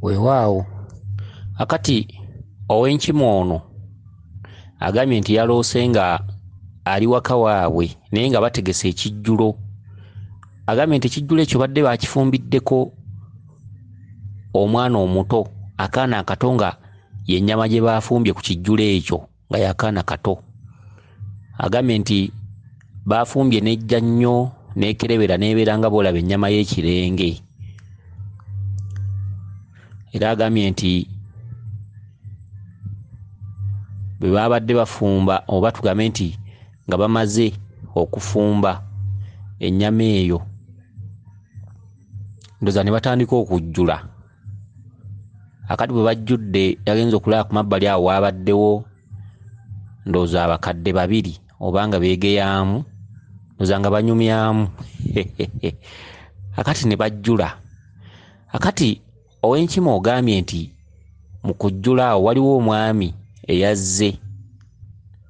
Weewaawo akati ow'enkima ono agambye nti yaloose nga ali waka waabwe naye nga bategese ekijjulo. Agambye nti ekijjulo ekyo badde bakifumbiddeko omwana omuto, akaana akato nga yennyama gye baafumbye ku kijjulo ekyo nga y'akaana kato. Agambye nti baafumbye n'ejja nnyo n'ekerebera n'ebeera nga boolaba ennyama y'ekirenge. Era agambye nti bwe baabadde bafumba oba tugambe nti nga bamaze okufumba ennyama eyo, ndoza ne batandika okujjula. Akati bwe bajjudde yagenza okulaba ku mabbali awo waabaddewo ndowooza abakadde babiri oba nga beegeyaamu, ndowooza nga banyumyamu akati ne bajjula. Akati ow'enkima ogambye nti mu kujjula awo waliwo omwami eyazze,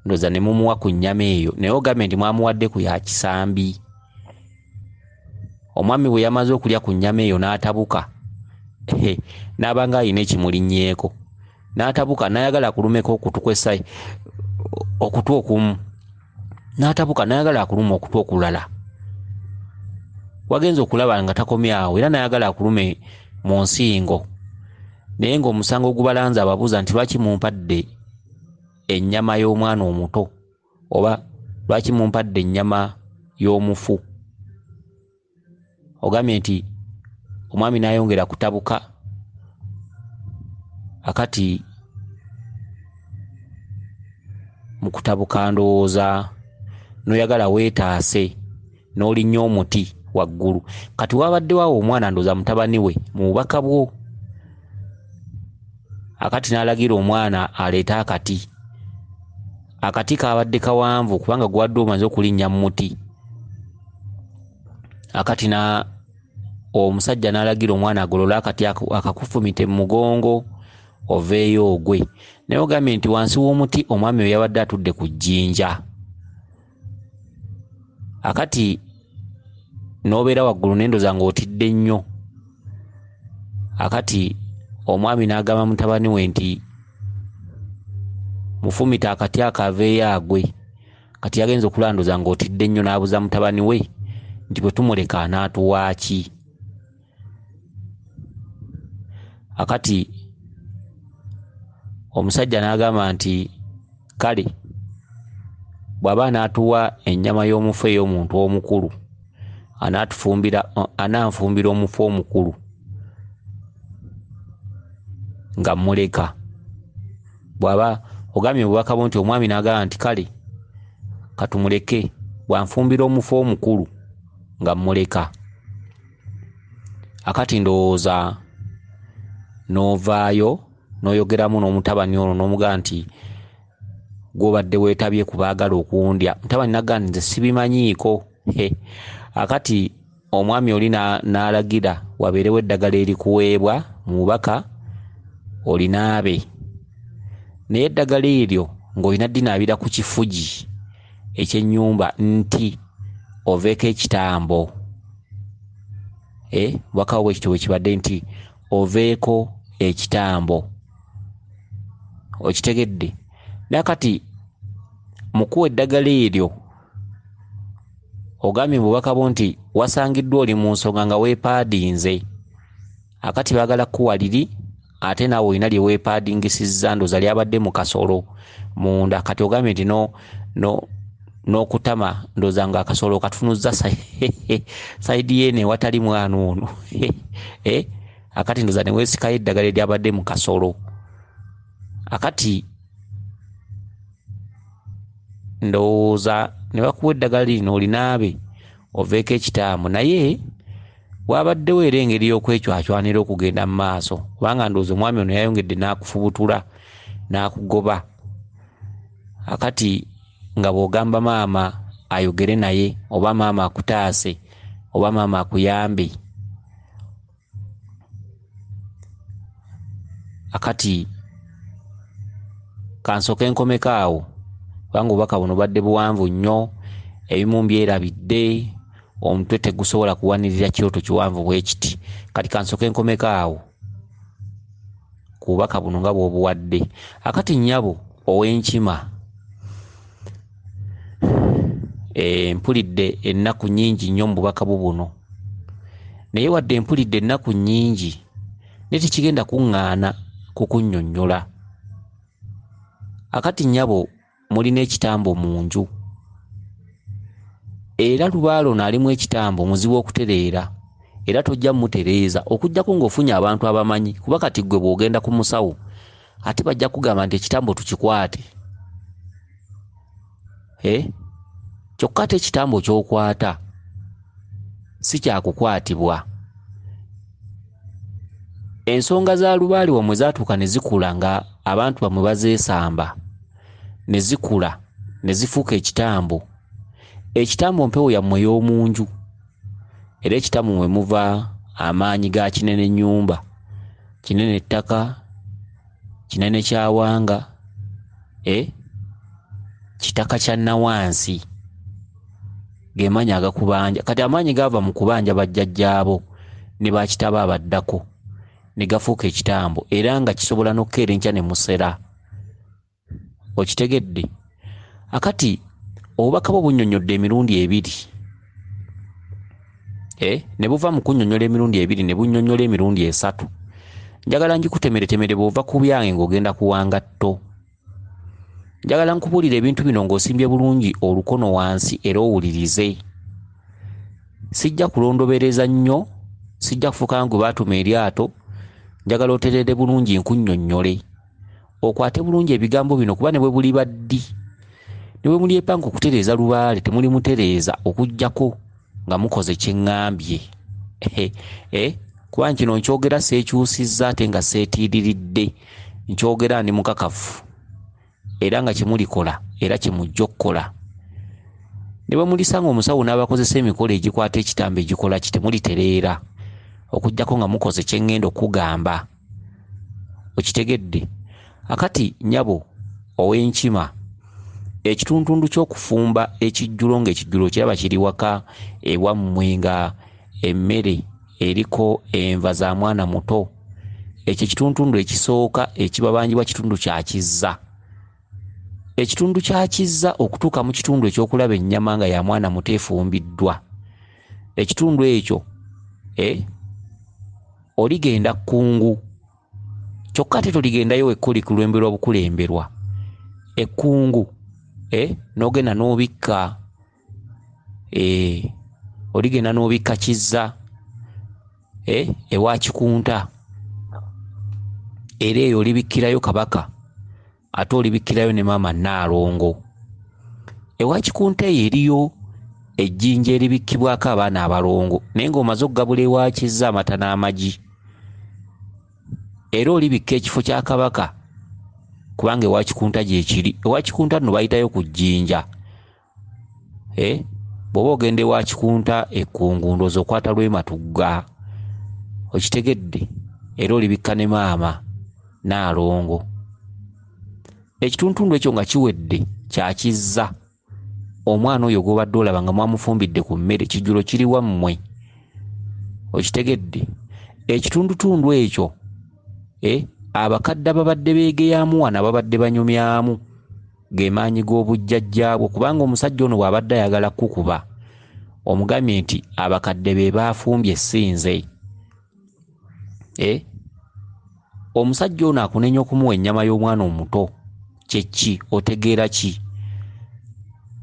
ndowooza ne mumuwa ku nnyama eyo, naye ogambye nti mwamuwadde ku ya kisambi. Omwami bwe yamaze okulya ku nnyama eyo n'atabuka n'aba nga alina ekimulinnyeeko, n'atabuka n'ayagala akulumeko okutu okumu, n'atabuka n'ayagala akuluma okutu okulala. Wagenza okulaba nga takomye awo era n'ayagala akulume mu nsingo, naye ng'omusango ogubalanze ababuuza nti lwaki mumpadde ennyama y'omwana omuto oba lwaki mumpadde ennyama y'omufu. Ogambye nti omwami n'ayongera kutabuka. Akati mu kutabuka ndowooza n'oyagala weetaase n'olinnya omuti waggulu. Kati waabaddewawo omwana ndowooza mutabani we mu bubaka bwo. Akati n'alagira omwana aleete akati. Akati kaabadde kawanvu kubanga guwadde omaze okulinnya mu muti. Akati omusajja n'alagira omwana agolole akati akakufumite mu mugongo oveeyo ogwe. Naye ogambye nti wansi w'omuti omwami we yabadde atudde ku jjinja. Akati n'obeera waggulu n'endoza ng'otidde nnyo. Akati omwami n'agamba mutabani we nti mufumite akati akaveeyo agwe. Kati yagenza okulandoza ng'otidde nnyo n'abuuza mutabani we nti bwe tumuleka anaatuwa ki. Akati omusajja n'agamba nti kale bw'aba anaatuwa ennyama y'omufu ey'omuntu omukulu ananfumbira omufu omukulu nga muleka. Bw'aba ogambye obubaka bwo nti omwami n'agamba nti kale katumuleke bwanfumbira omufu omukulu nga muleka. Akati ndowooza n'ovaayo n'oyogeramu n'omutabani ono n'omugamba nti gw'obadde weetabye ku baagala okundya. Mutabani n'agamba nti nze sibimanyiiko. Akati omwami oli n'alagira wabeerewo eddagala erikuweebwa mu bubaka olinaabe, naye eddagala eryo ng'olina ddinaabira ku kifugi ekyennyumba nti oveeko ekitambo. Bubaka bwe kityo bwe kibadde nti oveeko ekitambo. Okitegedde? Nakati mukuwa eddagala eryo ogambye mu bubaka bwo nti wasangiddwa oli mu nsonga nga weepaadinze. Akati baagala kuwa liri ate naawe olina lye weepaadingisizza, ndooza lyabadde mu kasolo munda. Kati ogambye nti n'okutama ndooza nga akasolo katunuzza sayidi yeene ewatali mwana ono. Akati ndooza ne weesikayo eddagala eryabadde mu kasolo. Akati ndowooza ne bakuwa eddagala lino olinaabe oveeko ekitambo, naye waabaddewo era engeri y'okwecwacwanira okugenda mu maaso, kubanga ndowooza omwami ono yayongedde n'akufubutula n'akugoba. Akati nga bw'ogamba maama ayogere naye oba maama akutaase oba maama akuyambe. Akati kansooke nkomeko awo kubanga obubaka buno badde buwanvu nnyo, ebimu mbyerabidde, omutwe tegusobola kuwanirira kyoto kiwanvu bwe kiti. Kati kansooke nkomeko awo. ku bubaka buno nga bw'obuwadde. Akati nnyabo ow'enkima, mpulidde ennaku nnyingi nnyo mu bubaka buno, naye wadde mpulidde ennaku nnyingi naye tekigenda kuŋŋaana kukunnyonnyola. Akati nnyabo mulina ekitambo mu nju, era lubaale ono alimu ekitambo muzibu okutereera, era tojja mutereeza okuggyako ng'ofunye abantu abamanyi, kuba kati ggwe bw'ogenda ku musawo ate bajja kugamba nti ekitambo tukikwate. Kyokka ate ekitambo ky'okwata si kyakukwatibwa. Ensonga za lubaale wamwe zaatuuka ne zikula nga abantu bamwe bazeesamba, ne zikula ne zifuuka ekitambo. Ekitambo mpewo yammwe y'omu nju, era ekitambo mwe muva amaanyi ga kinene nnyumba, kinene ttaka, kinene kyawanga, kitaka kya nawansi, ge maanyi agakubanja. Kati amaanyi gaava mu kubanja bajjajjaabo ne bakitabo abaddako ne gafuuka ekitambo, era nga kisobola n'okukeera enkya ne musera. Okitegedde? Akati obubaka bwo bunnyonnyodde emirundi ebiri, ne buva mu kunnyonnyola emirundi ebiri ne bunnyonnyola emirundi esatu. Njagala ngikutemeretemere bw'ova ku byange ng'ogenda kuwanga tto. Njagala nkubuulira ebintu bino ng'osimbye bulungi olukono wansi era owulirize. Sijja kulondobereza nnyo, sijja kufuuka ngwe baatuma eryato, njagala otereere bulungi nkunnyonnyole. Okwate bulungi ebigambo bino kuba ne bwe buli baddi, ne bwe muli epanga okutereeza lubaale temuli mutereeza okuggyako nga mukoze kye ŋŋambye. Kuba kino nkyogera seekyusizza ate nga seetiiriridde, nkyogera ndi mukakafu era nga kyemulikola era kyemujja okukola. Ne bwe mulisanga omusawo n'abakozesa emikolo egikwata ekitambo egikola ki temulitereera okuggyako nga mukoze kye ŋŋenda okugamba. Okitegedde? Akati nnyabo ow'enkima, ekituntundu ky'okufumba ekijjulo ng'ekijjulo kiraba kiri waka ewammwe nga emmere eriko enva za mwana muto, ekyo ekituntundu ekisooka ekibabanjibwa kitundu kya kizza. Ekitundu kya kizza okutuuka mu kitundu ekyokulaba ennyama nga ya mwana muto efumbiddwa, ekitundu ekyo oligenda kkungu, kyokka ate toligendayo wekka olikulemberwa bukulemberwa. Ekkungu n'ogenda n'obikka, oligenda n'obikka kizza ewa kikunta, era eyo olibikkirayo kabaka ate olibikkirayo ne maama Nnaalongo. Ewa kikunta eyo eriyo ejjinja eribikkibwako abaana abalongo, naye ng'omaze okugabula ewa kizza amata n'amagi, era olibikka ekifo kya kabaka kubanga ewa kikunta gyekiri. Ewa kikunta nno bayitayo ku jjinja. Bw'oba ogenda ewa kikunta ekkungu ndowooza okwata Lwematugga. Okitegedde? Era olibikka ne maama Nnaalongo. Ekituntundu ekyo nga kiwedde kya kizza, omwana oyo gw'obadde olaba nga mwamufumbidde ku mmere kijjulo kiri wammwe. Okitegedde? Ekitundutundu ekyo abakadde ababadde beegeyamu wano ababadde banyumyamu ge maanyi g'obujjajjaabwo, kubanga omusajja ono bw'abadde ayagala kukuba omugambye nti abakadde be baafumbye essinze. Omusajja ono akunenya okumuwa ennyama y'omwana omuto kyeki otegeera ki?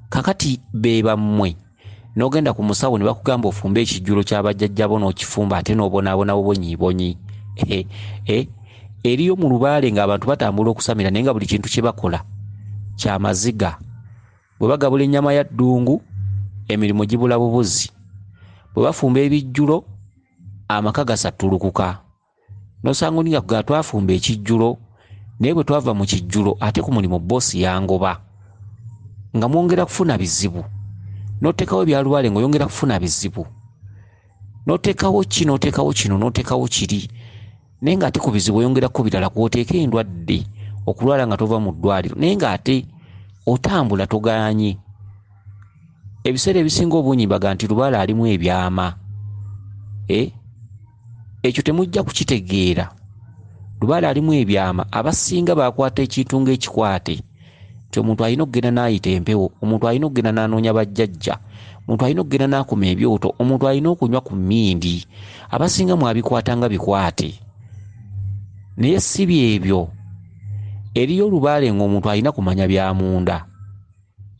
Kakati be bammwe n'ogenda ku musawo ne bakugamba ofumbe ekijjulo ky'abajjajjabo n'okifumba ate n'obonaabona bubonyiibonyi. Eriyo mu lubaale ng'abantu batambula okusamira naye nga buli kintu kye bakola kya maziga. Bwe bagabula ennyama ya ddungu emirimu gibula bubuzi, bwe bafumba ebijjulo amaka gasattulukuka. N'osanga oli nga twafumba ekijjulo naye bwe twava mu kijjulo ate ku mulimu boosi yangoba, nga mwongera kufuna bizibu. N'oteekawo ebya lubaale ng'oyongera kufuna bizibu, n'oteekawo kino n'oteekawo kino n'oteekawo kiri, naye ng'ate ku bizibu oyongerako birala kw'oteeka endwadde okulwala nga tova mu ddwaliro, naye ng'ate otambula togaanye. Ebiseera ebisinga obungi mbaga nti lubaale alimu ebyama. Ekyo temujja kukitegeera lubaale alimu ebyama abasinga bakwata ekintu ng'ekikwate nti omuntu alina okugenda n'ayita empewo, omuntu alina okugenda n'anoonya bajjajja, omuntu alina okugenda n'akuma ebyoto, omuntu alina okunywa ku mmindi. Abasinga mwabikwata nga bikwate, naye si byebyo. Eriyo olubaale ng'omuntu alina kumanya bya munda,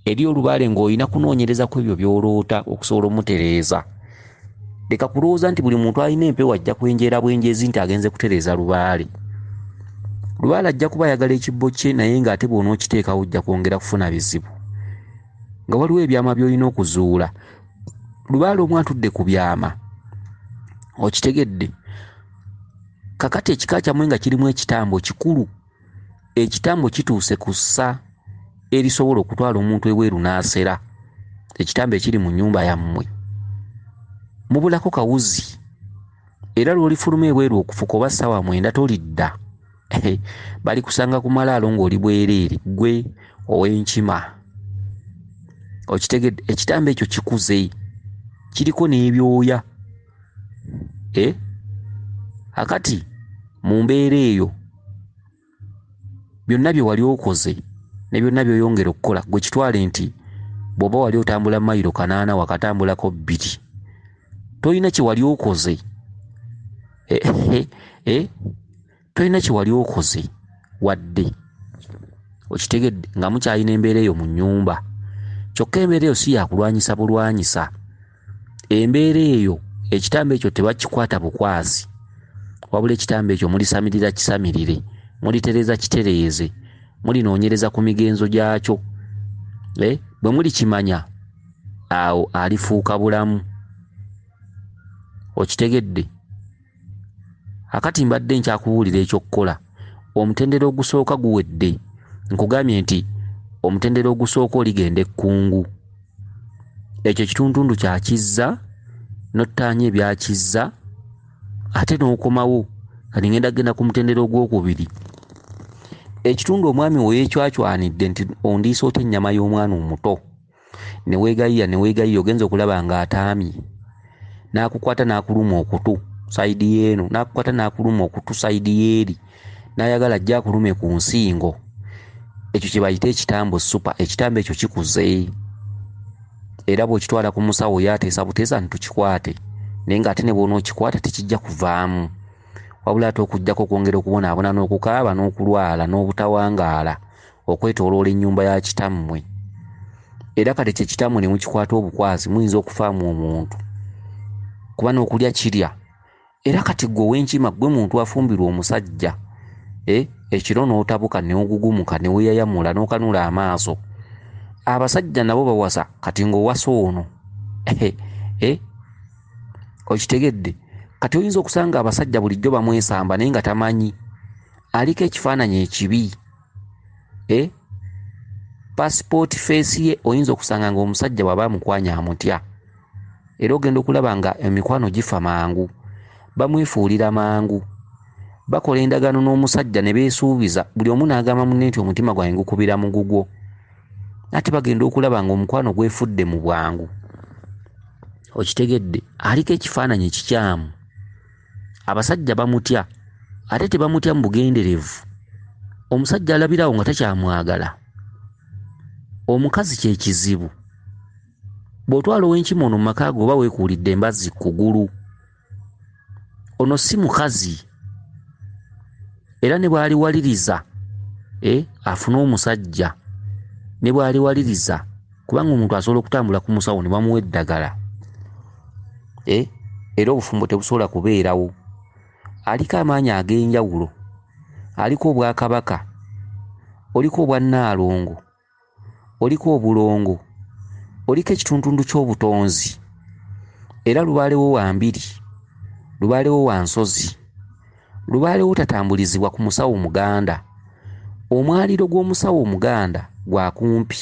eriyo olubaale ng'olina kunoonyereza ku ebyo by'oloota okusobola omutereeza. Leka kulowooza nti buli muntu alina empewo ajja kwenjeera bwenjeezi nti agenze kutereeza lubaale. Lubaale ajja kuba ayagala ekibbo kye, naye ng'ate bw'onookiteekawo ojja kwongera kufuna bizibu. Nga waliwo ebyama by'olina okuzuula. Lubaale omu atudde ku byama, okitegedde. Kakati ekika kyammwe nga kirimu ekitambo kikulu, ekitambo kituuse ku ssa erisobola okutwala omuntu ebweru n'asera, ekitambo ekiri mu nnyumba yammwe. Mubulako kawuzi, era lw'olifuluma ebweru okufuka oba ssaawa 9 tolidda. Bali kusanga ku malaalo ng'oli bwereere, gwe ow'enkima. Okitegedde, ekitambo ekyo kikuze, kiriko n'ebyoya. Akati mu mbeera eyo byonna bye wali okoze ne byonna by'oyongera okukola gwe kitwale nti bw'oba wali otambula mayiro 8 wakatambulako 2, tolina kye wali okoze. Tolina kye wali okoze wadde. Okitegedde, nga mukyalina embeera eyo mu nnyumba. Kyokka embeera eyo si yakulwanyisa bulwanyisa. Embeera eyo ekitambo ekyo tebakikwata bukwasi, wabula ekitambo ekyo mulisamirira kisamirire, mulitereeza kitereeze, mulinoonyereza ku migenzo gyakyo. Bwe mulikimanya, awo alifuuka bulamu. Okitegedde. Akati mbadde nkyakubuulira eky'okukola. Omutendera ogusooka guwedde. Nkugambye nti omutendera ogusooka oligenda ekkungu. Ekyo kituntundu kya kizza, n'ottaanya ebya kizza, ate n'okomawo kati ngenda genda ku mutendera ogwokubiri. Ekitundu omwami we yeekyacwanidde nti ondiisa otya ennyama y'omwana omuto. Ne weegayiya ogenza okulaba ng'ataamye. N'akukwata n'akuluma okutu sayidi y'eno, n'akukwata n'akuluma okutu sayidi y'eri, n'ayagala ajja akulume ku nsingo. Ekyo kye bayita ekitambo supa. Ekitambo ekyo kikuze. Era bw'okitwala ku musawo yateesa buteesa nti tukikwate, naye ng'ate ne bw'onookikwata tekijja kuvaamu, wabula ate okugjako okwongera okubonaabona n'okukaaba n'okulwala n'obutawangaala okwetooloola ennyumba ya kitammwe. Era kati kye kitammwe ne mukikwata obukwasi muyinza okufaamu omuntu, kuba n'okulya kirya. Era kati gwe ow'enkima, gwe muntu afumbirwa omusajja, ekiro n'otabuka n'ogugumuka ne weeyayamula n'okanula amaaso. Abasajja nabo bawasa kati ng'owasa ono. Okitegedde. Kati oyinza okusanga abasajja bulijjo bamwesamba naye nga tamanyi, aliko ekifaananyi ekibi. Passport face ye oyinza okusanga ng'omusajja bw'aba amukwanya amutya, era ogenda okulaba nga emikwano gifa mangu, bamwefuulira mangu, bakola endagaano n'omusajja ne beesuubiza, buli omu n'agamba munne nti omutima gwange gukubira mu gugwo, ate bagenda okulaba ng'omukwano gwefudde mu bwangu. Okitegedde, aliko ekifaananyi ekikyamu. Abasajja bamutya, ate tebamutya mu bugenderevu. Omusajja alabirawo nga takyamwagala. Omukazi kye kizibu. Bw'otwala ow'enkima ono mu maka go oba weekuulidde embazzi kugulu, ono si mukazi. Era ne bw'aliwaliriza afune omusajja, ne bw'aliwaliriza, kubanga omuntu asobola okutambula ku musawo ne bamuwa eddagala, era obufumbo tebusobola kubeerawo. Aliko amaanyi ag'enjawulo, aliko obwakabaka, oliko obwannaalongo, oliko obulongo, oliko ekituntundu ky'obutonzi, era lubaalewo wa mbiri, lubaalewo wa nsozi, lubaalewo tatambulizibwa ku musawo muganda. Omwaliro gw'omusawo omuganda gwa kumpi,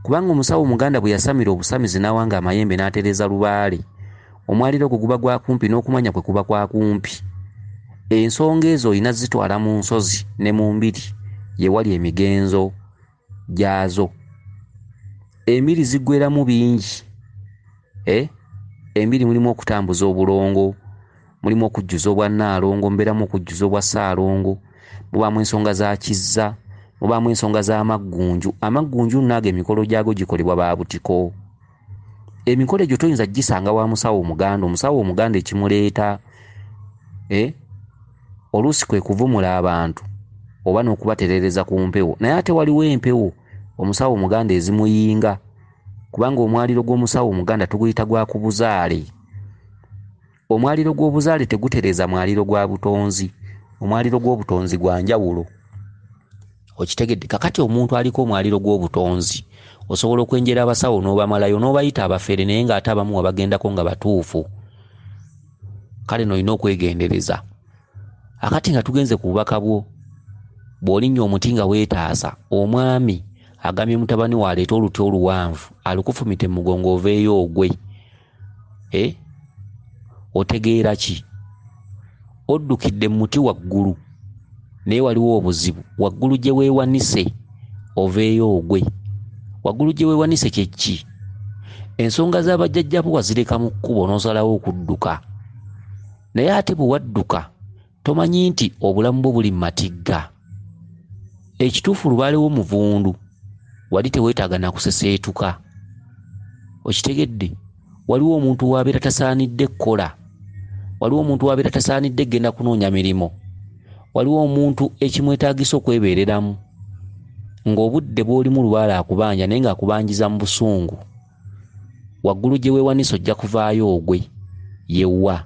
kubanga omusawo omuganda bwe yasamira obusamizi n'awanga amayembe n'atereeza lubaale, omwaliro ogwo guba gwa kumpi n'okumanya kwe kuba kwa kumpi. Ensonga ezo olina zitwala mu nsozi ne mu mbiri, ye wali emigenzo gyazo. Embiri ziggweramu bingi. Embiri mulimu okutambuza obulongo, mulimu okujjuza obwa Nnaalongo, mbeeramu okujjuza obwa Ssaalongo, mubaamu ensonga za Kizza, mubaamu ensonga z'amaggunju. Amaggunju naago emikolo gyago gikolebwa ba butiko. Emikolo egyo toyinza gisanga wa musawo Omuganda. Omusawo Omuganda ekimuleeta oluusi kwe kuvumula abantu oba n'okubaterereza ku mpewo. Naye ate waliwo empewo omusawo Omuganda ezimuyinga, kubanga omwaliro gw'omusawo Omuganda tuguyita gwa ku buzaale. Omwaliro gw'obuzaale tegutereza mwaliro gwa butonzi. Omwaliro gw'obutonzi gwa njawulo. Okitegedde? Kakati omuntu aliko omwaliro gw'obutonzi osobola okwenjera abasawo n'obamalayo n'obayita abafere, naye ng'ate abamu wabagendako nga batuufu. Kale n'olina okwegendereza. Akati nga tugenze ku bubaka bwo, bw'olinnya omuti nga weetaasa, omwami agambye mutabani we aleeta oluti oluwanvu alukufumite mu mugongo oveeyo ogwe. Otegeera ki? Oddukidde mu muti waggulu naye waliwo obuzibu. Waggulu gye weewanise oveeyo ogwe. Waggulu gye weewanise kye ki? Ensonga z'abajjajjabo wazireka mu kkubo n'osalawo okudduka. Naye ate bwe wadduka tomanyi nti obulamu bwo buli mu matigga. Ekituufu lubaale w'omuvundu wali teweetaaga na kuseseetuka. Okitegedde? Waliwo omuntu w'abeera tasaanidde kkola. Waliwo omuntu w'abeera tasaanidde genda kunoonya mirimu. Waliwo omuntu ekimwetaagisa okwebeereramu ng'obudde bw'olimu lubaale akubanja naye ng'akubanjiza mu busungu. Waggulu gye weewanisa ojja kuvaayo ogwe yewa.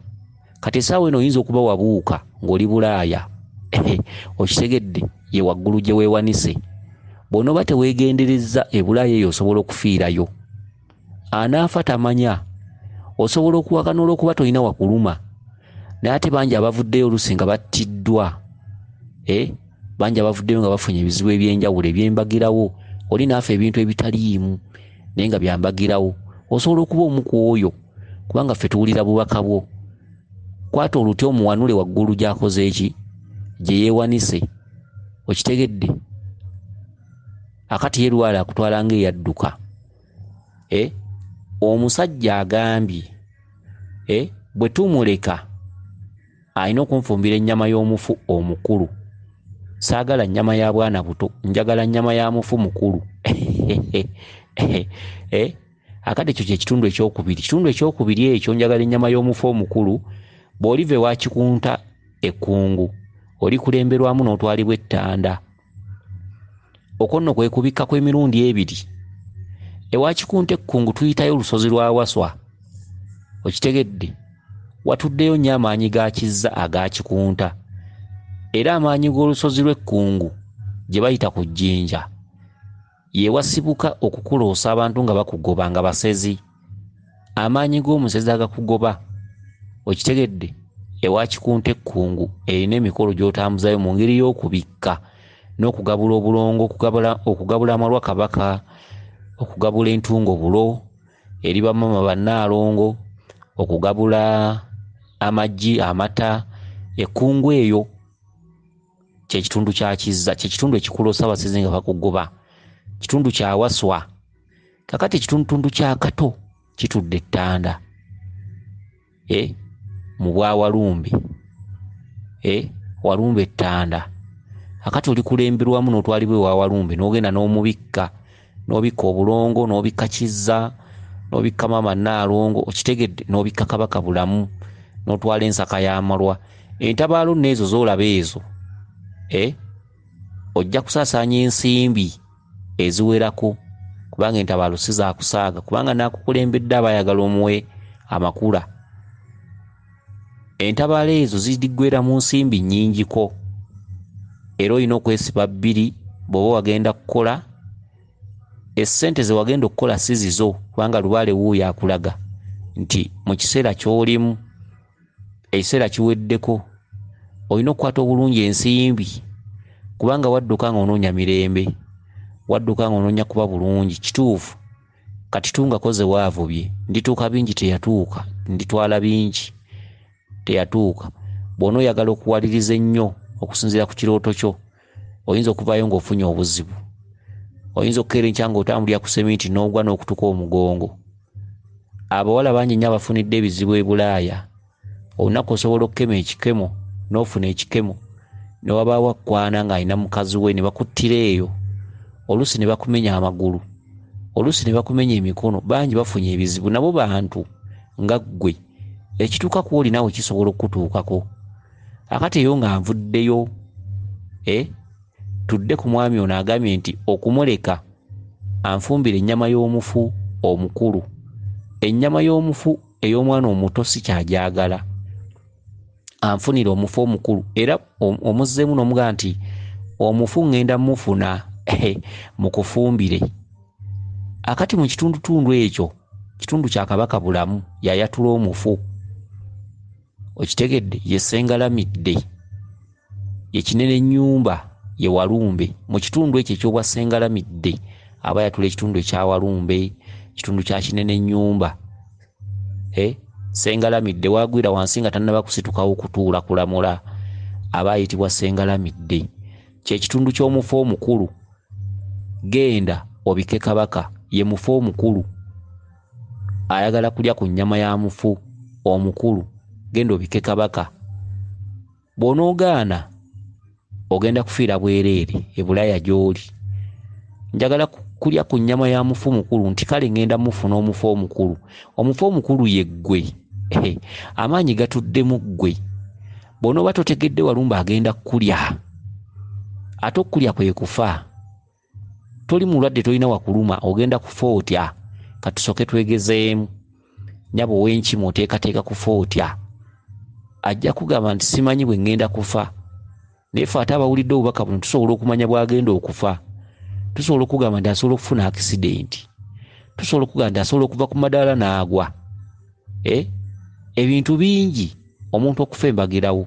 Kati essaawa eno oyinza okuba wabuuka ng'oli Bulaaya. Okitegedde? Ye waggulu gye weewanise. Bw'onooba teweegenderezza ebulaaya eyo osobola okufiirayo. Anaafa tamanya. Osobola okuwakana olw'okuba tolina wakuluma. Naye ate bangi abavuddeyo oluusi nga battiddwa. Bangi abavuddeyo nga bafunye ebizibu eby'enjawulo ebyembagirawo. Oli naafa ebintu ebitaliimu naye nga byambagirawo. Osobola okuba omu ku oyo kubanga ffe tuwulira bubaka bwo. Kwata oluti omuwanule waggulu gy'akoze eki? Gye yeewanise. Okitegedde? Akati ye lwala akutwala ng'eyadduka. Omusajja agambye bwe tumuleka alina okunfumbira ennyama y'omufu omukulu. Saagala nnyama ya bwana buto, njagala nnyama ya mufu mukulu. Akati ekyo kye kitundu ekyokubiri. Kitundu ekyokubiri ekyo, njagala ennyama y'omufu omukulu. Bw'oliva ewa Kikunta ekkungu olikulemberwamu n'otwalibwa ettanda. Okwo nno kwe kubikka kw'emirundi ebiri. Ewa Kikunta ekkungu tuyitayo olusozi lwa Waswa. Okitegedde? Watuddeyo nnyo amaanyi ga Kizza aga Kikunta. Era amaanyi g'olusozi lw'ekkungu gye bayita ku Jjinja ye wasibuka okukuloosa abantu nga bakugoba nga basezi. Amaanyi g'omusezi agakugoba. Okitegedde? Ewa Kikunta ekkungu erina emikolo gy'otambuzayo mu ngeri y'okubikka n'okugabula obulongo, okugabula amalwa Kabaka, okugabula entungo bulo eri bamama ba Nnaalongo, okugabula amaggi, amata. Ekkungu eyo kye kitundu kya Kizza, kye kitundu ekikuloosa abasezi nga bakugoba. Kitundu kya Waswa. Kakati ekitundu kya Kato kitudde ettanda. Mu bwa Walumbe. Walumbe ettanda. Akati oli kulemberwamu n'otwalibwa ewa Walumbe n'ogenda n'omubikka. N'obikka obulongo, n'obikka Kizza, n'obikka mama Nnaalongo. Okitegedde? N'obikka Kabaka bulamu, n'otwala ensaka y'amalwa. Entabaalo n'ezo z'olaba ezo. Ojja kusaasaanya ensimbi eziwerako kubanga entabaalo si za kusaaga, kubanga n'akukulembedde abayagala omuwe amakula. Entabaalo ezo zidiggwera mu nsimbi nnyingiko. Era olina okwesiba bbiri bw'oba wagenda kukola. Essente ze wagenda okukola si zizo kubanga lubaale wuuyo akulaga nti mu kiseera ky'olimu, ekiseera kiweddeko, olina okukwata obulungi ensimbi kubanga wadduka nga onoonya mirembe, wadduka nga onoonya kuba bulungi. Kituufu kati tungako ze waavubye, ndituuka bingi teyatuuka, nditwala bingi teyatuuka. Bw'onooyagala okuwaliriza ennyo okusinziira ku kirooto kyo, oyinza okuvaayo ng'ofunye obuzibu. Oyinza okukeera ng'otambulira ku seminti n'ogwa n'okutuka omugongo. Abawala bangi nnyo abafunidde ebizibu e Bulaaya olunaku osobola okukema ekikemo n'ofuna ekikemo ne wabaawo akkwana ng'alina mukazi we ne bakuttira eyo, oluusi ne bakumenya amagulu, oluusi ne bakumenya emikono. Bangi bafunye ebizibu, nabo bantu nga ggwe. Ekituuka ku oli naawe kisobola okutuukako. Akati eyo nga nvuddeyo tudde ku mwami ono agambye nti okumuleka anfumbire ennyama y'omufu omukulu. Ennyama y'omufu ey'omwana omuto si kyajagala, anfunire omufu omukulu. Era omuzzeemu n'omugamba nti omufu ngenda mufuna mukufumbire. Akati mu kitundutundu ekyo, kitundu kya Kabaka Bulamu, yayatula omufu. Okitegedde? Ye Sengalamidde, ye Kinene Nnyumba, ye Walumbe. Mu kitundu ekyo eky'obwa Sengalamidde aba yatula ekitundu ekya Walumbe, kitundu kya Kinene Nnyumba. Sengalamidde wagwira wansi nga tannaba kusitukawo kutuula kulamula, aba ayitibwa Sengalamidde. Kye kitundu ky'omufu omukulu. Genda obike Kabaka, ye mufu omukulu. Ayagala kulya ku nnyama ya mufu omukulu, genda obike Kabaka. Bw'onoogaana ogenda kufiira bwereere e Bulaya gy'oli. Njagala kulya ku nnyama ya mufu mukulu, nti kale ngenda mufuna omufu omukulu. Omufu omukulu ye ggwe. Amaanyi gatuddemu ggwe. Bw'onooba totegedde Walumbe agenda kulya, ate okulya kwe kufa. Toli mulwadde, tolina wakuluma, ogenda kufa otya? Katusooke twegezeemu. Nyabo w'enkima oteekateeka kufa otya? Ajja kugamba nti simanyi bwe ngenda kufa. Naye ffe ate abawulidde obubaka buno tusobola okumanya bw'agenda okufa. Tusobola okugamba nti asobola okufuna akisidenti. Tusobola okugamba nti asobola okuva ku madaala n'agwa. Ebintu bingi omuntu okufa embagirawo.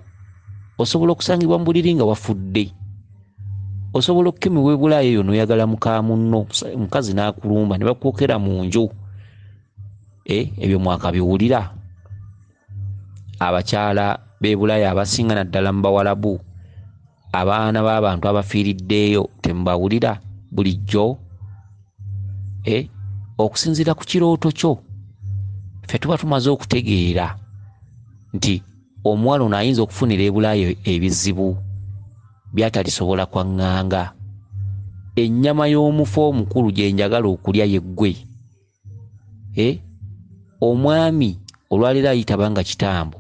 Osobola okusangibwa mu buliri nga wafudde. Osobola okukemebwa e Bulaaya eyo n'oyagala muka munno, mukazi n'akulumba ne bakwokera mu nju. Ebyo mwakabiwulira? Abakyala b'e Bulaaya abasinga naddala mu Bawalabu, abaana b'abantu abafiiriddeeyo temubawulira bulijjo? Okusinziira ku kirooto kyo, ffe tuba tumaze okutegeera nti omuwala ono ayinza okufunira e Bulaaya ebizibu byatalisobola kwaŋŋanga. Ennyama y'omufu omukulu gye njagala okulya ye ggwe. Omwami olwaleero ayitaba nga kitambo.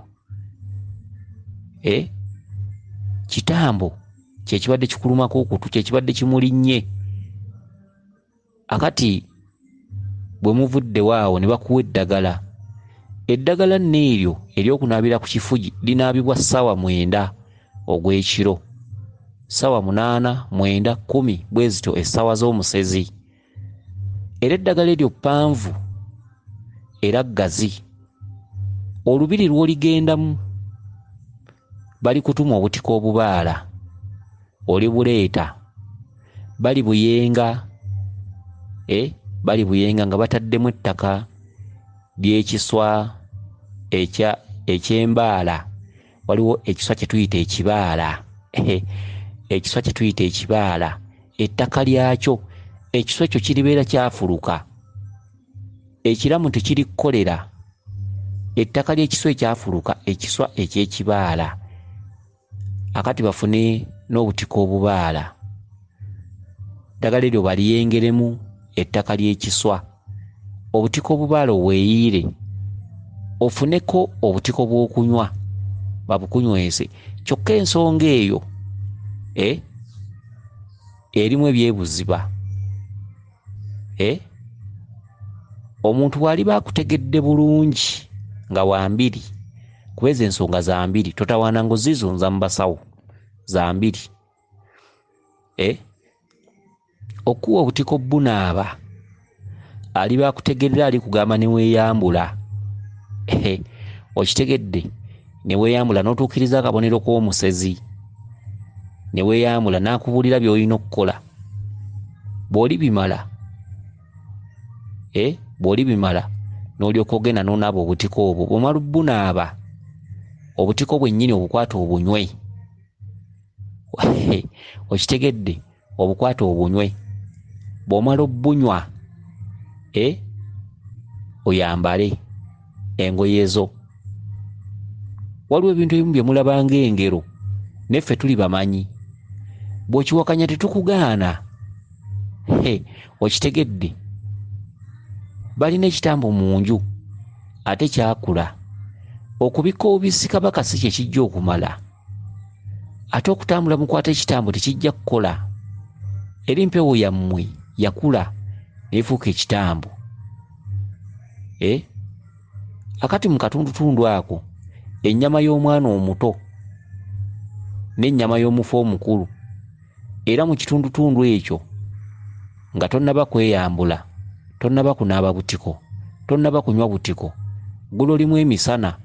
Kitambo kye kibadde kikulumako okutu, kye kibadde kimulinnye. Akati bwe muvuddewo awo ne bakuwa eddagala. Eddagala n'eryo ery'okunaabira ku kifugi linaabibwa ssaawa 9 ogw'ekiro. Ssaawa 8, 9, 10 bwe zito essaawa z'omusezi. Era eddagala eryo ppanvu era ggazi. Olubiri lw'oligendamu bali kutuma obutiko obubaala, oli buleeta, bali buyenga nga bataddemu ettaka ly'ekiswa eky'embaala. Waliwo ekiswa kye tuyita ekibaala. Ekiswa kye tuyita ekibaala, ettaka lyakyo, ekiswa ekyo kiribeera kyafuluka, ekiramu tekirikkolera. Ettaka ly'ekiswa ekyafuluka, ekiswa eky'ekibaala. Akati bafune n'obutiko obubaala. Eddagala eryo baliyengeremu ettaka ly'ekiswa. Obutiko obubaala oweeyiire, ofuneko obutiko bw'okunywa, babukunywese. Kyokka ensonga eyo erimu ebyebuziba. Omuntu bw'aliba akutegedde bulungi nga wambiri, kuba ezo ensonga za mbiri, totawaana ng'ozizunza mu basawo, za mbiri. Okuwa obutiko bunaaba, aliba akutegerera, ali kugamba ne weeyambula. Okitegedde? Ne weeyambula n'otuukiriza akabonero k'omusezi, ne weeyambula n'akubuulira by'olina okukola. Bw'oli bimala n'olyoka ogenda n'onaaba obutiko obwo. Bw'omala bunaaba, obutiko bwennyini obukwata obunywe. Okitegedde? Obukwata obunywe. Bw'omala obbunywa, oyambale engoye zo. waliwo ebintu ebimu bye mulaba ng'engero neffe tuli bamanyi bw'okiwakanya tetukugaana. Okitegedde balina ekitambo mu nju ate kyakula. Okubikka obubisi kabaka si kye kijja okumala, ate okutambula mukwata ekitambo tekijja kukola. Eri empewo yammwe yakula neefuuka ekitambo. Akati mu katundutundu ako ennyama y'omwana omuto n'ennyama y'omufu omukulu, era mu kitundutundu ekyo nga tonnaba kweyambula, tonnaba kunaaba butiko, tonnaba kunywa butiko, ggulo limu emisana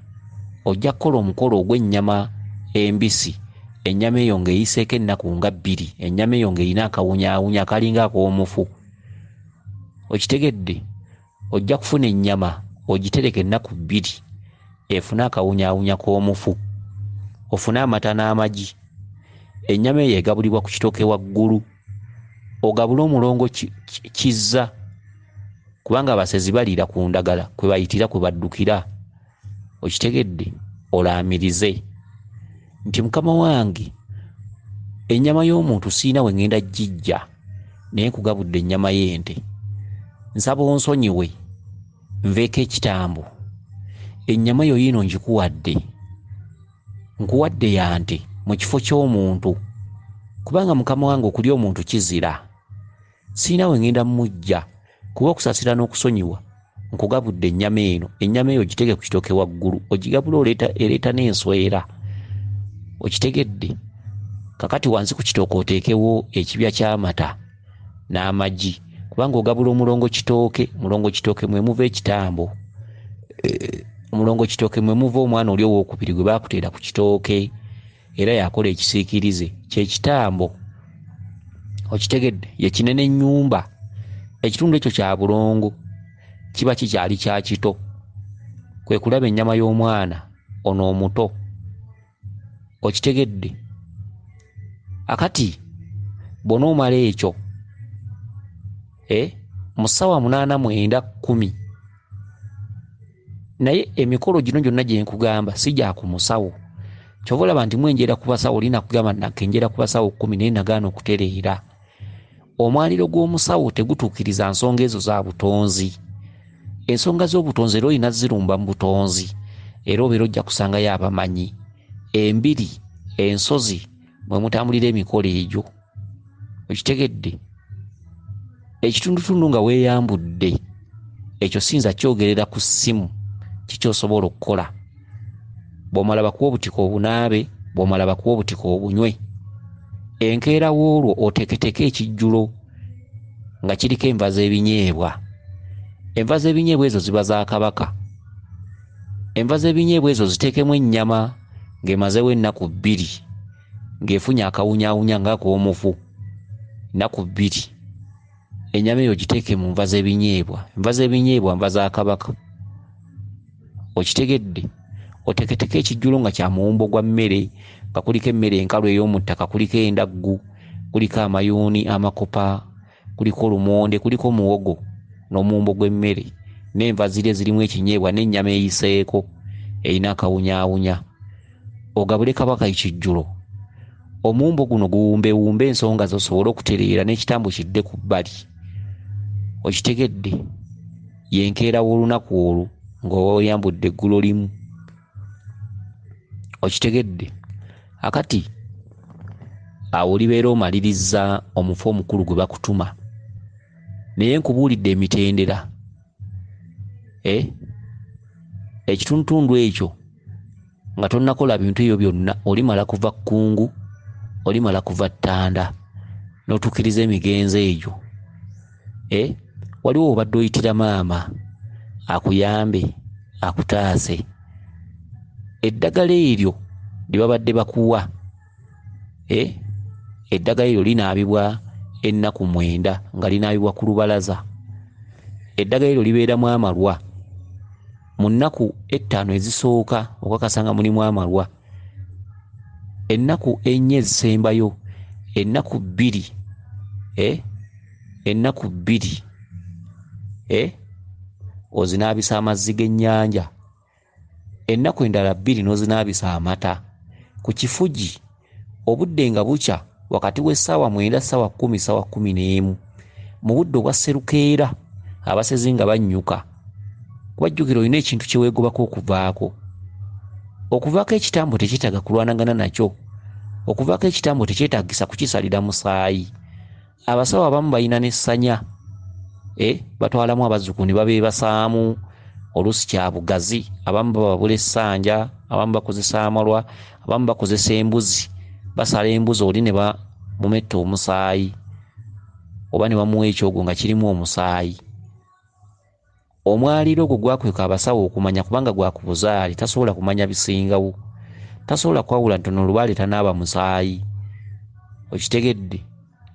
ojja kukola omukolo ogw'ennyama embisi. Ennyama eyo ng'eyiseeko ennaku nga 2, ennyama eyo ng'erina akawunyaawunya akalinga ak'omufu. Okitegedde? Ojja kufuna ennyama ogitereka ennaku 2 efune akawunyaawunya k'omufu, ofune amata n'amagi. Ennyama eyo egabulibwa ku kitooke waggulu, ogabule omulongo kizza, kubanga abasezi baliira ku ndagala kwe bayitira kwe baddukira. Okitegedde? Olaamirize nti mukama wange, ennyama y'omuntu siina we ngenda gijja, naye nkugabudde ennyama y'ente. Nsaba onsonyiwe nveeko ekitambo. Ennyama yo yiino ngikuwadde, nkuwadde ya nte mu kifo ky'omuntu, kubanga mukama wange okulya omuntu kizira. Siina we ngenda mujja kuba okusasira n'okusonyiwa. Nkugabudde ennyama eno, ennyama eyo ogiteeke ku kitooke waggulu, ogigabula ereeta n'enswera. Okitegedde? Kakati wansi ku kitooke oteekewo ekibya ky'amata n'amagi, kubanga ogabula omulongo kitooke. Mulongo kitooke mwe muva ekitambo, omulongo kitooke mwe muva omwana oli owookubiri gwe baakuteera ku kitooke, era yakola ekisiikirize kyekitambo. Okitegedde? Ye kinene ennyumba. Ekitundu ekyo kya bulongo kiba kikyali kya kito, kwe kulaba ennyama y'omwana ono omuto. Okitegedde? Akati bw'onoomala ekyo mu ssaawa 8, 9, 10, naye emikolo gino gyonna gye nkugamba si gya ku musawo. Kyova olaba nti mwenjera ku basawo, olina kugamba nakenjera ku basawo 10 naye nagaana okutereera. Omwaliro gw'omusawo tegutuukiriza nsonga ezo za butonzi. Ensonga z'obutonzi era olina zirumba mu butonzi, era obeera ojja kusangayo abamanyi. Embiri, ensozi mwe mutambulira emikolo egyo. Okitegedde? Ekitundutundu nga weeyambudde, ekyo sinza kyogerera ku ssimu kikyosobola okukola. Bw'omala bakuwa obutiko obunaabe, bw'omala bakuwa obutiko obunywe. Enkeera w'olwo oteeketeke ekijjulo nga kiriko enva z'ebinyeebwa. Enva z'ebinyeebwa ezo ziba za kabaka. Enva z'ebinyeebwa ezo ziteekemu ennyama ng'emazewo ennaku 2, ng'efunye akawunyaawunya ng'ak'omufu ennaku 2. Ennyama eyo giteeke mu nva z'ebinyeebwa. Enva z'ebinyeebwa nva za kabaka. Okitegedde? Oteeketeke ekijjulo nga kya muwumbo gwa mmere, nga kuliko emmere enkalu ey'omu ttaka, kuliko endaggu, kuliko amayuuni, amakopa, kuliko lumonde, kuliko muwogo n'omuwumbo gw'emmere, n'enva ziri zirimu ekinyeebwa n'ennyama eyiseeko erina akawunyaawunya. Ogabule kabaka ekijjulo. Omuwumbo guno guwumbewumbe ensonga zosobole okutereera n'ekitambo kidde ku bbali. Okitegedde? Yenkeera w'olunaku olwo ng'oba oyambudde eggulo limu. Okitegedde? Akati awo olibeera omalirizza omufu omukulu gwe bakutuma, naye nkubuulidde emitendera. Ekitundutundu ekyo nga tonnakola bintu ebyo byonna, olimala kuva kkungu, olimala kuva ttanda n'otuukiriza emigenzo egyo. Waliwo obadde oyitira maama akuyambe, akutaase. Eddagala eryo lye babadde bakuwa, eddagala eryo linaabibwa ennaku 9 nga linaabibwa ku lubalaza. Eddagala eryo libeeramu amalwa. Mu nnaku 5 ezisooka okakasa nga mulimu amalwa. Ennaku 4 ezisembayo, ennaku 2, ennaku 2 ozinaabisa amazzi g'ennyanja ennaku endala 2 n'ozinaabisa amata ku kifugi obudde nga bukya wakati w'essaawa 9 ssaawa 10 ssaawa 11 mu budde obwa sserukeera abasezi nga bannyuka. Wajjukira olina ekintu kye weegobako okuvaako ekitambo tekyetaaga kulwanagana nakyo. Okuvaako ekitambo tekyetaagisa kukisalira musaayi. Abasawo abamu balina n'essanya batwalamu abazzukulu ne babeebasaamu oluusi kya bugazi. Abamu bababula essanja, abamu bakozesa amalwa, abamu bakozesa embuzi. Basala embuzi oli ne bamumetta omusaayi oba ne bamuwa ekyogo nga kirimu omusaayi. Omwaliiro ogwo gwakweka abasawo okumanya kubanga gwa ku buzaale, tasobola kumanya bisingawo. Tasobola kwawula ntono lubaale tanaaba musaayi. Okitegedde?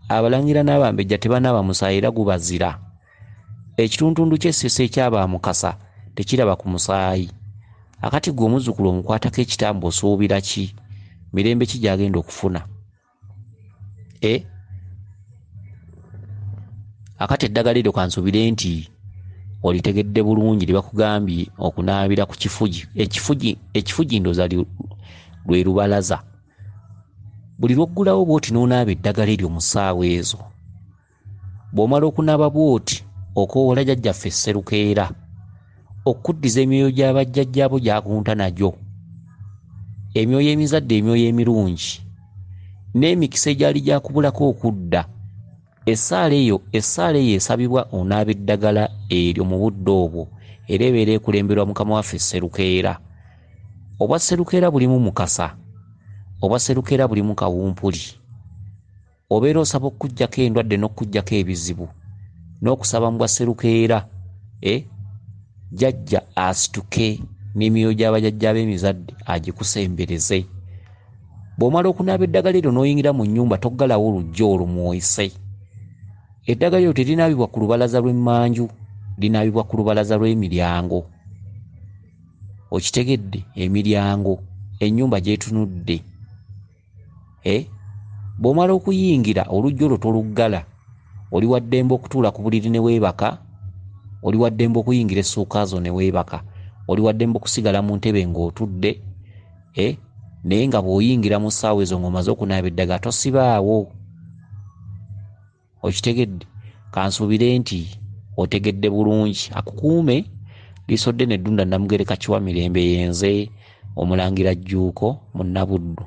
Abalangira n'abambejja tebanaaba musaayi era gubazira. Ekituntundu ky'essese ekyaba mukasa tekiraba ku musaayi. Akati gwe omuzzukulu omukwatako ekitambo osuubira ki? Mirembe ki gy'agenda okufuna? Akati eddagala eryo kansuubire nti olitegedde bulungi lye bakugambye okunaabira ku kifugi. Ekifugi ndooza lwe lubalaza. Buli lw'oggulawo bw'oti n'onaaba eddagala eryo mu ssaawa ezo. Bw'omala okunaaba bw'oti okoowola jjajjaffe Sserukeera okuddiza emyoyo gy'abajjajjaabo gy'akunta nagyo, emyoyo emizadde, emyoyo emirungi n'emikisa egyali gyakubulako okudda. Essaala eyo esabibwa onaaba eddagala eryo mu budde obwo era ebeera ekulemberwa Mukama waffe Sserukeera. Obwa Sserukeera bulimu mukasa, obwa Sserukeera bulimu kawumpuli. Obeera osaba okuggyako endwadde n'okuggyako ebizibu n'okusaba mu bwa Sserukeera jjajja asituke n'emyoyo gy'abajjajja b'emizadde agikusembereze. Bw'omala okunaaba eddagala eryo n'oyingira mu nnyumba toggalawo oluggi olwo mwoyise. Eddagala eryo terinaabibwa ku lubalaza lw'emmanju, linaabibwa ku lubalaza lw'emiryango. Okitegedde? Emiryango, ennyumba gy'etunudde. Bw'omala okuyingira oluggi olwo toluggala. Oli wa ddembe okutuula ku buliri ne weebaka, oli wa ddembe okuyingira essuuka zo ne weebaka, oli wa ddembe okusigala mu ntebe ng'otudde, naye nga bw'oyingira mu ssaawa ezo ng'omaze okunaaba eddagala tosibaawo. Okitegedde? Kansuubire nti otegedde bulungi. Akukuume Liisodde n'eddunda Namugereka Kiwa Mirembe yenze Omulangira Jjuuko Munnabuddu.